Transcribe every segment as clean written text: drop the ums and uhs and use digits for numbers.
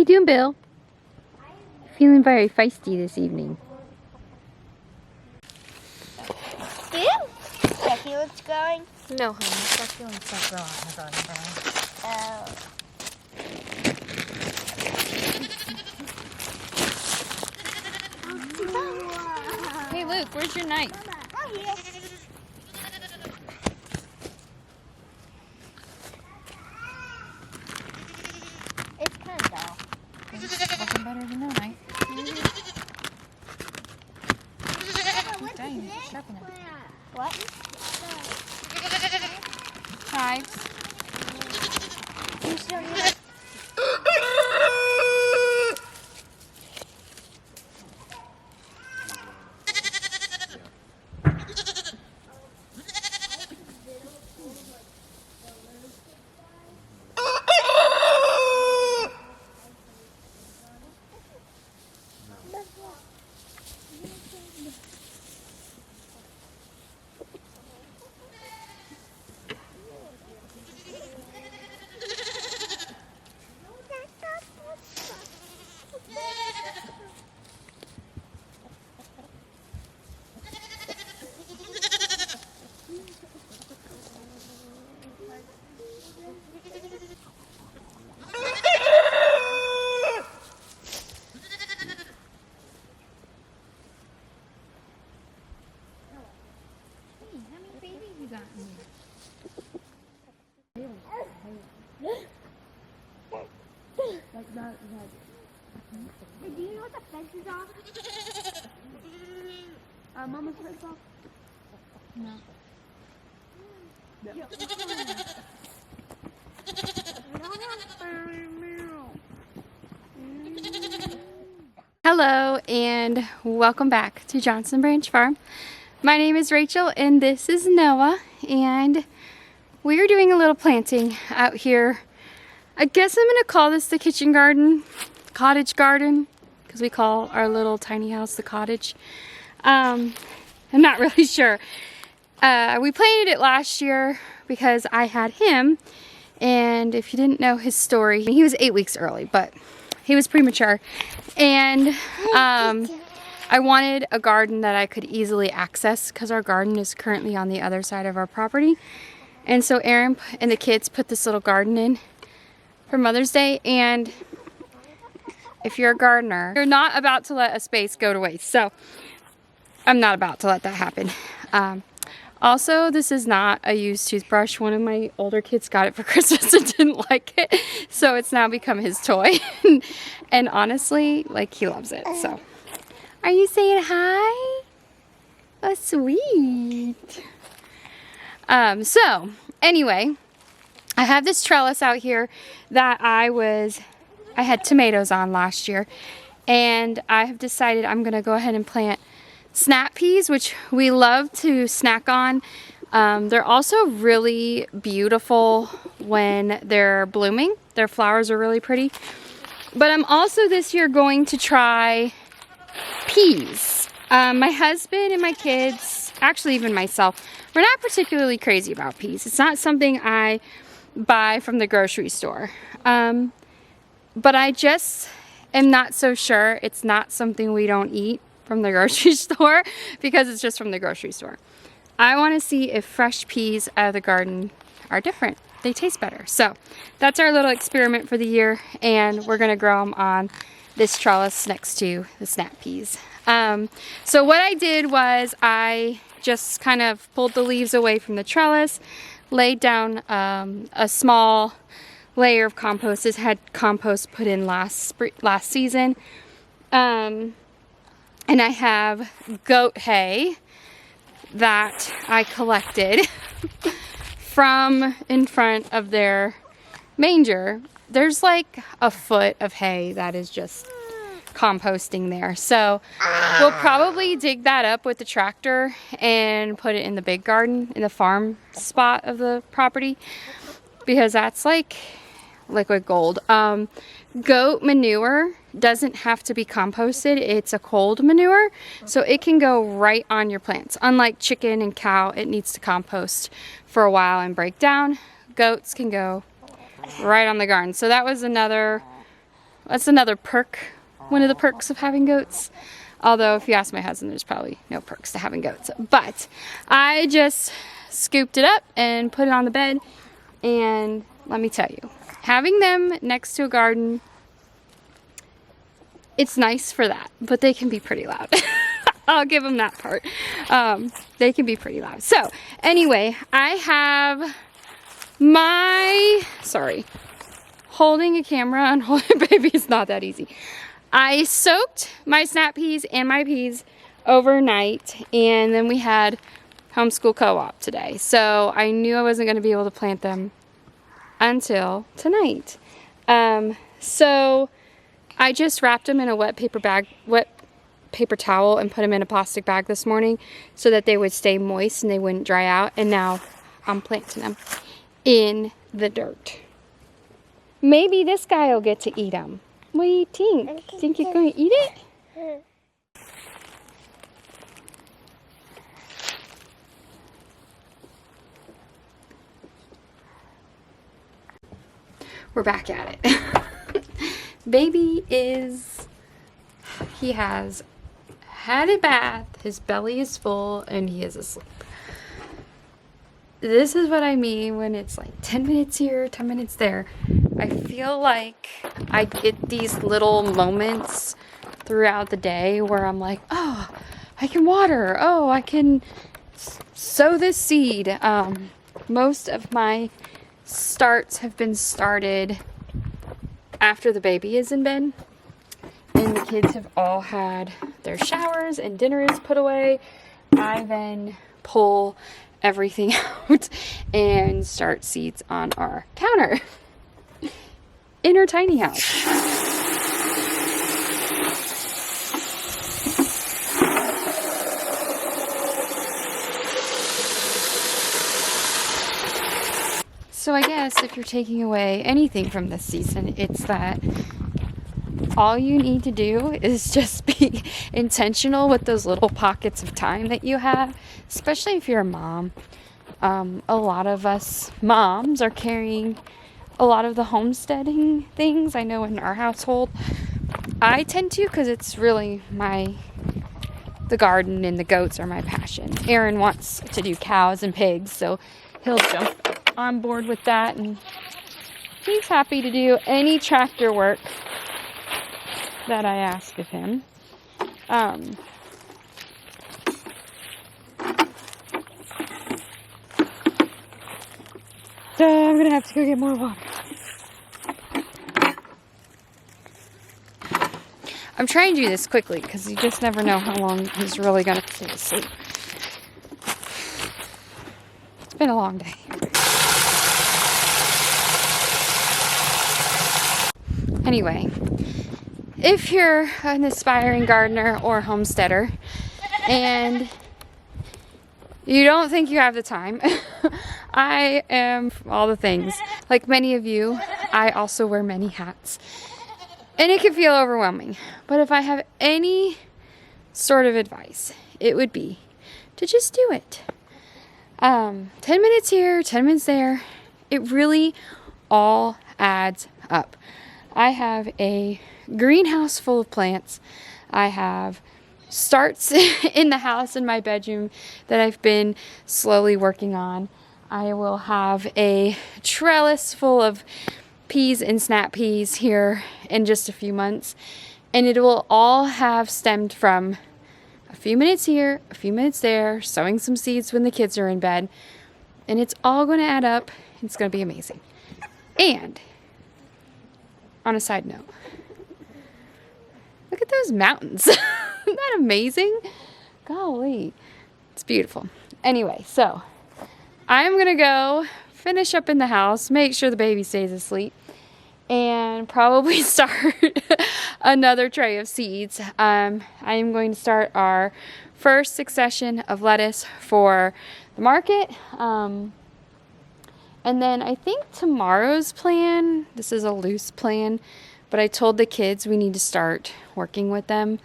doing, Bill? Feeling very feisty this evening. Do you? Becky what's growing? No, honey. That feeling's not growing in the garden, Brian. Hey, Luke, where's your knife? Oh, yeah. It's kind of dull. Nothing better than no knife. Dang, you should sharpen it. What? Chives. You still need it? Hey, do you know what the fence is on? Mama's fence off? No. Hello and welcome back to Johnson Branch Farm. My name is Rachel and this is Noah, and we are doing a little planting out here. I guess I'm going to call this the kitchen garden, cottage garden, because we call our little tiny house the cottage. I'm not really sure. We planted it last year because I had him, and if you didn't know his story, he was 8 weeks early, but he was premature, and I wanted a garden that I could easily access because our garden is currently on the other side of our property. And so Aaron and the kids put this little garden in for Mother's Day, and if you're a gardener, you're not about to let a space go to waste. So I'm not about to let that happen. Also, this is not a used toothbrush. One of my older kids got it for Christmas and didn't like it, so it's now become his toy. And honestly, like, he loves it. So, are you saying hi? Oh, sweet. So anyway, I have this trellis out here that I had tomatoes on last year, and I have decided I'm gonna go ahead and plant snap peas, which we love to snack on. They're also really beautiful when they're blooming. Their flowers are really pretty. But I'm also this year going to try peas. My husband and my kids, actually even myself, we're not particularly crazy about peas. It's not something I buy from the grocery store. But I just am not so sure it's not something we don't eat from the grocery store because it's just from the grocery store. I want to see if fresh peas out of the garden are different. They taste better. So that's our little experiment for the year, and we're going to grow them on this trellis next to the snap peas. So what I did was I just kind of pulled the leaves away from the trellis, laid down a small layer of compost. This had compost put in last season. And I have goat hay that I collected from in front of their manger. There's like a foot of hay that is just composting there. So we'll probably dig that up with the tractor and put it in the big garden, in the farm spot of the property, because that's like liquid gold. Goat manure doesn't have to be composted. It's a cold manure, so it can go right on your plants. Unlike chicken and cow, it needs to compost for a while and break down. Goats can go right on the garden. So that was another that's another perk, one of the perks of having goats. Although if you ask my husband, there's probably no perks to having goats. But I just scooped it up and put it on the bed. And let me tell you, having them next to a garden, it's nice for that, but they can be pretty loud. I'll give them that part. They can be pretty loud. So anyway, I have my, sorry, holding a camera and holding a baby is not that easy. I soaked my snap peas and my peas overnight, and then we had homeschool co-op today. So I knew I wasn't going to be able to plant them until tonight. So I just wrapped them in a wet paper towel and put them in a plastic bag this morning so that they would stay moist and they wouldn't dry out. And now I'm planting them in the dirt. Maybe this guy will get to eat them. What do you think? Think you're going to eat it? We're back at it. Baby he has had a bath, his belly is full, and he is asleep. This is what I mean when it's like 10 minutes here, 10 minutes there. I feel like I get these little moments throughout the day where I'm like, oh, I can water. Oh, I can sow this seed. Most of my starts have been started after the baby is in bed. And the kids have all had their showers and dinner is put away. I then pull everything out and start seeds on our counter in our tiny house. So I guess if you're taking away anything from this season, it's that all you need to do is just be intentional with those little pockets of time that you have, especially if you're a mom. A lot of us moms are carrying a lot of the homesteading things. I know in our household, I tend to, because it's really the garden and the goats are my passion. Aaron wants to do cows and pigs, so he'll jump on board with that, and he's happy to do any tractor work that I ask of him. So I'm gonna have to go get more water. I'm trying to do this quickly because you just never know how long he's really gonna stay asleep. It's been a long day. Anyway, if you're an aspiring gardener or homesteader and you don't think you have the time, I am all the things. Like many of you, I also wear many hats. And it can feel overwhelming. But if I have any sort of advice, it would be to just do it. 10 minutes here, 10 minutes there. It really all adds up. I have a greenhouse full of plants. I have starts in the house in my bedroom that I've been slowly working on. I will have a trellis full of peas and snap peas here in just a few months, and it will all have stemmed from a few minutes here, a few minutes there, sowing some seeds when the kids are in bed, and it's all going to add up. It's going to be amazing. And on a side note, look at those mountains. Isn't that amazing? Golly, it's beautiful. Anyway, so I'm going to go finish up in the house, make sure the baby stays asleep, and probably start another tray of seeds. I am going to start our first succession of lettuce for the market. And then I think tomorrow's plan, this is a loose plan, but I told the kids we need to start working with them,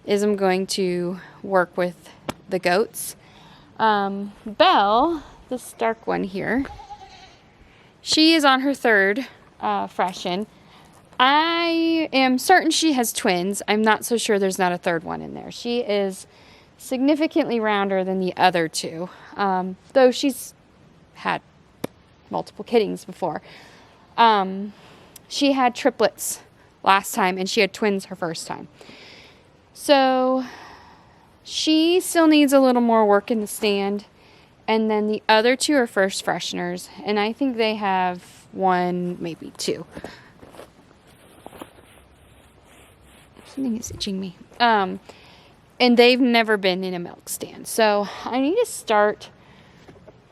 is I'm going to work with the goats. Belle, this dark one here, she is on her third freshen, I am certain she has twins. I'm not so sure there's not a third one in there. She is significantly rounder than the other two, though she's had multiple kittings before. She had triplets last time, and she had twins her first time. So she still needs a little more work in the stand. And then the other two are first fresheners, and I think they have one, maybe two. Something is itching me. And they've never been in a milk stand. So I need to start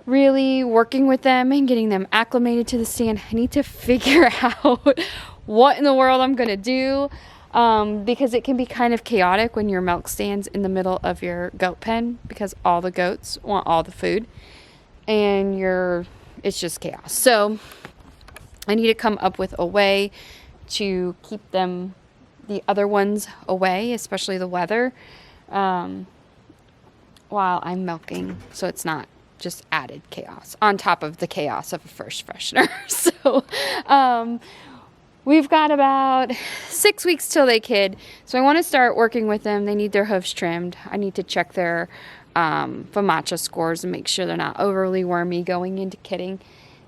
really working with them and getting them acclimated to the stand. I need to figure out what in the world I'm going to do. Because it can be kind of chaotic when your milk stand's in the middle of your goat pen, because all the goats want all the food, and it's just chaos. So I need to come up with a way to keep the other ones away, especially the weather, while I'm milking, so it's not just added chaos on top of the chaos of a first freshener. So we've got about 6 weeks till they kid, so I want to start working with them. They need their hooves trimmed. I need to check their FAMACHA scores and make sure they're not overly wormy going into kidding,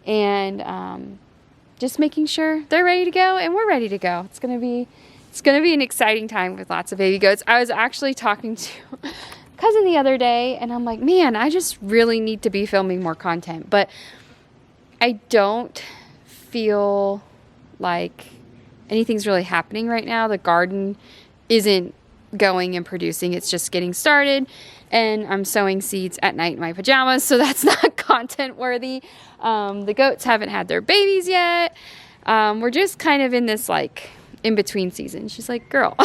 and just making sure they're ready to go and we're ready to go. It's gonna be an exciting time with lots of baby goats. I was actually talking to a cousin the other day, and I'm like, man, I just really need to be filming more content, but I don't feel like anything's really happening right now. The garden isn't going and producing. It's just getting started, and I'm sowing seeds at night in my pajamas, so that's not content worthy. The goats haven't had their babies yet. We're just kind of in this like in-between season. She's like, girl,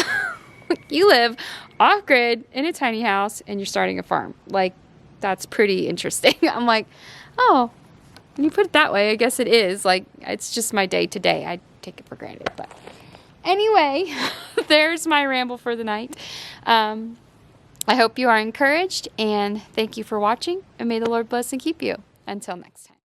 you live off-grid in a tiny house and you're starting a farm. Like, that's pretty interesting. I'm like, oh, when you put it that way, I guess it is. Like, it's just my day-to-day. I take it for granted. But anyway, there's my ramble for the night. I hope you are encouraged, and thank you for watching, and may the Lord bless and keep you. Until next time.